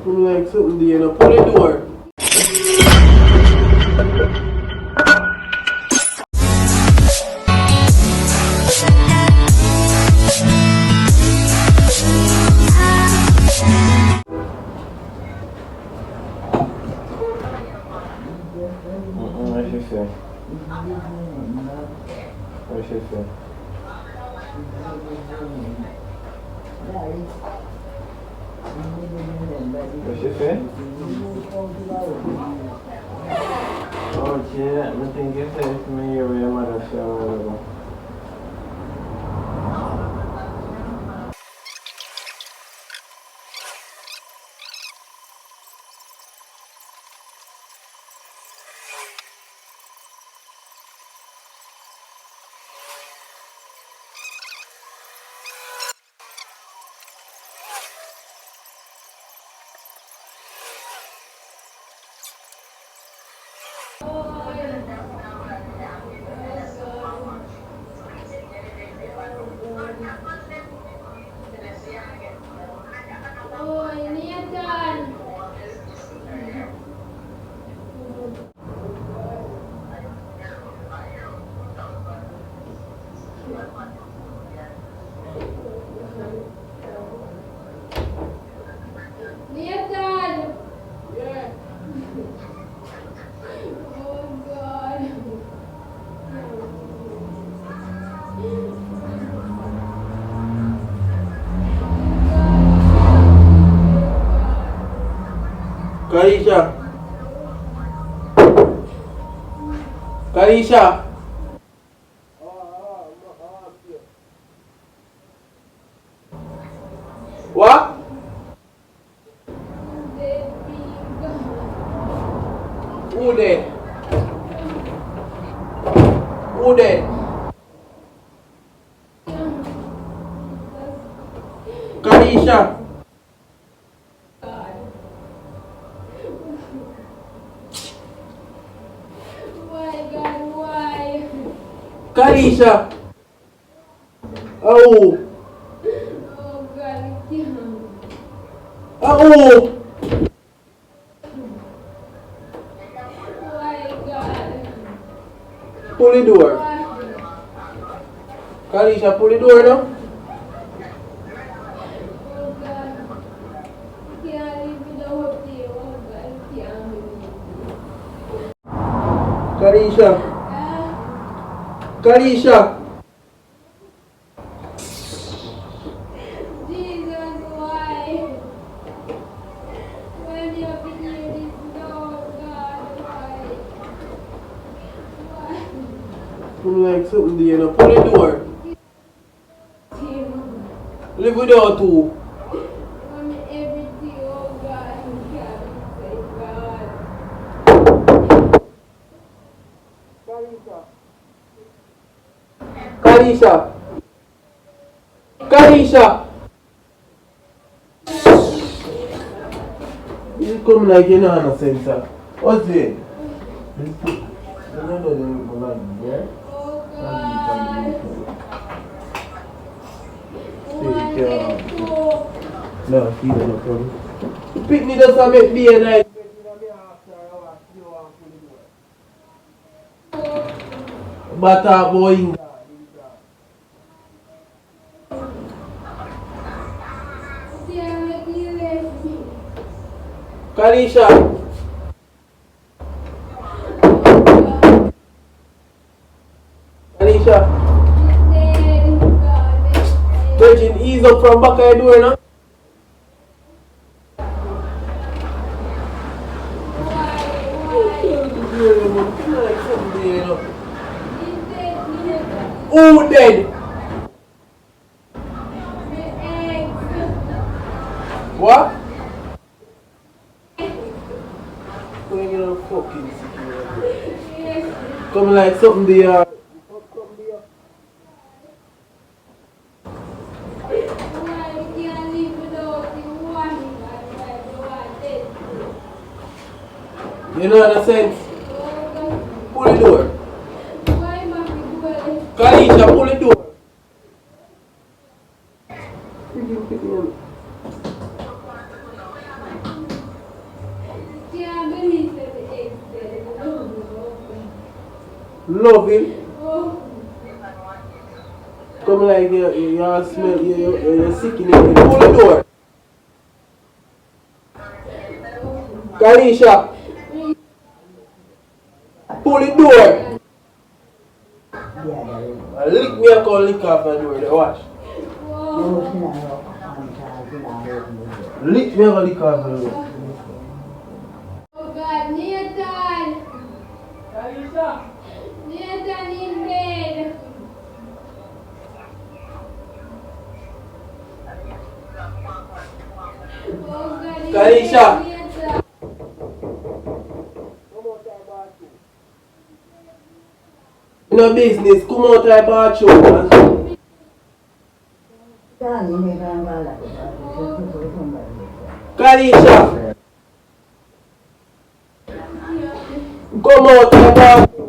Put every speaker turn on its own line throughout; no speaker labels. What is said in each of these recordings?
Like something there, you know. Pull the door.
What she say? What she say? What she say? Oh, yeah, I think you said it's me or your mother, so.
Karisha. Karisha. What? Who dead? Who dead? Karisha. Karisha. Oh. Oh. Pull the door. Karisha, pull the door now. Karisha. Karisha. Like something there, you know. Pull the door. Live without two. Karisha. Karisha. You come like you know no sense. What's it? No, he don't know problem. The picnic doesn't make day and night. But boy. Karisha. Karisha. Virgin, ease up from back of your door now. Who dead? What? Going in a fucking security. Come like something there. You know what I said? Pull the door. Karisha, pull the door. Loving. Come like you smell, you're sick in it. Pull the door. Kanisha. Pull the door. Lick me a call lick off the door. There, watch. Lick me a lick off the door.
Oh God, Nathan!
Kanisha.
Nathan in bed! Oh God, he's
Kanisha.
dead, Nathan.
No business. Come out of the bathroom. Kanisha. Come out of the bathroom.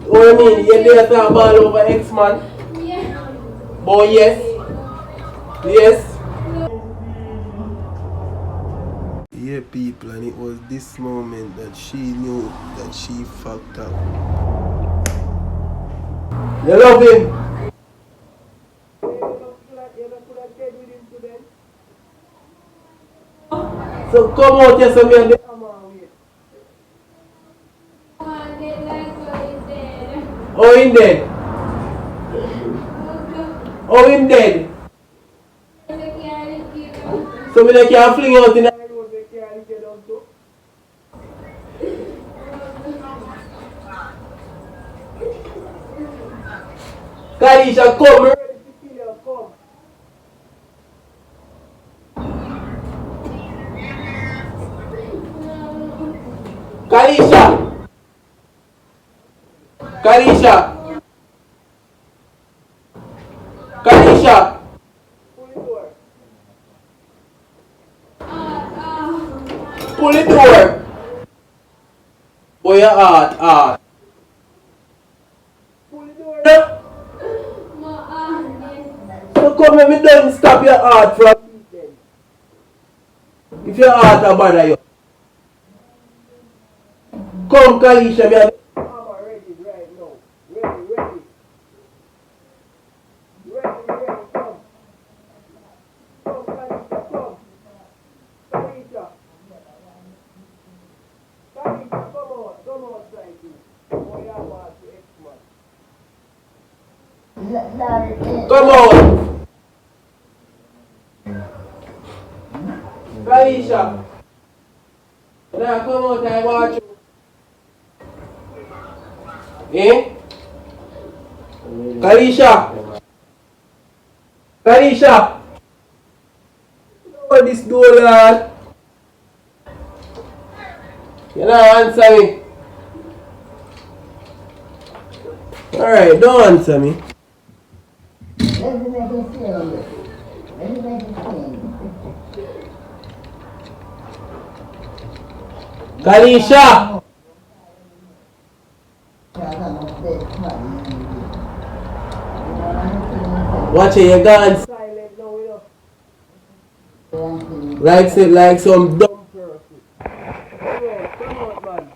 What do you mean? You dare talk ball over X-Man?
Yeah.
Boy, yes. Yes. Yeah, people, and it was this moment that she knew that she fucked up. You love him? So come out here, so me and the
Oh, dead like so he's dead.
oh, him dead.
Oh God.
Oh, him dead.
I can't keep him.
So me like can fling out in the Kanisha, come. Ready to kill you, come. Kanisha. Kanisha. Kanisha. Pull the door. Pull the door. Boy, your heart. Pull the door. No. So come and me don't stop your heart from beating. If your heart a bother you. Come, Kanisha, me I'm ready right now. Ready. Ready, come. Come, Kanisha, come. Kanisha. Kanisha, come outside. Oh, yeah, want to X-Man. Come on. Kanisha. Now come out and watch you. Eh? Kanisha. Open this door, lad. You not answer me. Alright, don't answer me. Kanisha! Watch it, you gone silent now, you know. Like some dumb person. Come on, man.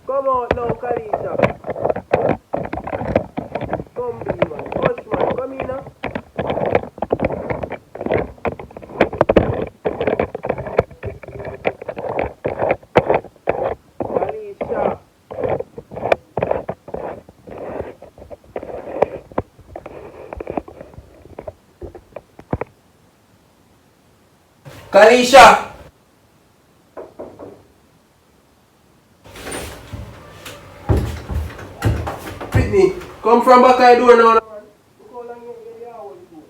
Come out now, Kanisha. Come be, man. Hush, man. Come in now. Kanisha. Kanisha! Whitney, come from back of the door now. Look how long you are holding the door.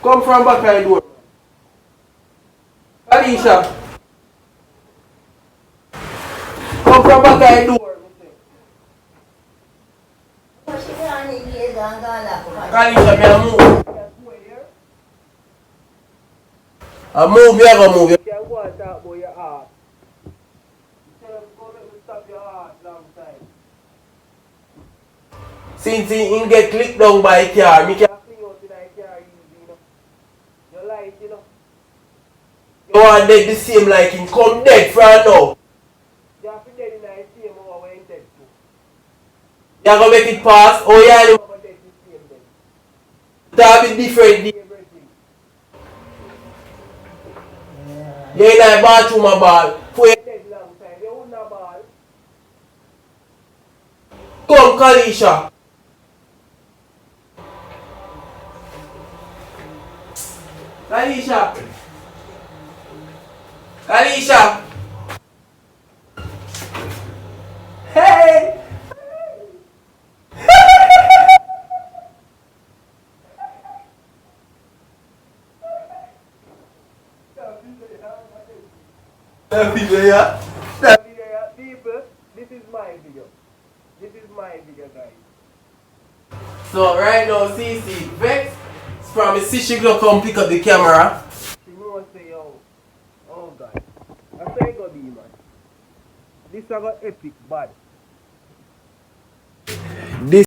Come from back of the door. Kanisha! Come from back of the door. Kanisha, me a move. I move, you ever move. You can't go and talk about your heart. You tell them go make me stop your heart long time. Since he get clicked down by a car, me can't You want dead the same like him. Come dead for now.
You have to dead in the same hour when dead too.
You gonna make it pass? Oh yeah,
You
you
have to dead the same dead.
that be different.
Everything.
You in a bathroom a ball. For you
Dead long time. You wouldn't have ball.
come Kalisha. Kalisha. Kalisha. Hey. That video, yeah?
People, this is my video. This is my video, guys.
So right now, CC Vex from the she gonna come pick up the camera.
She knows say, yo, oh God. I say it gonna be, man. This is epic bad.
This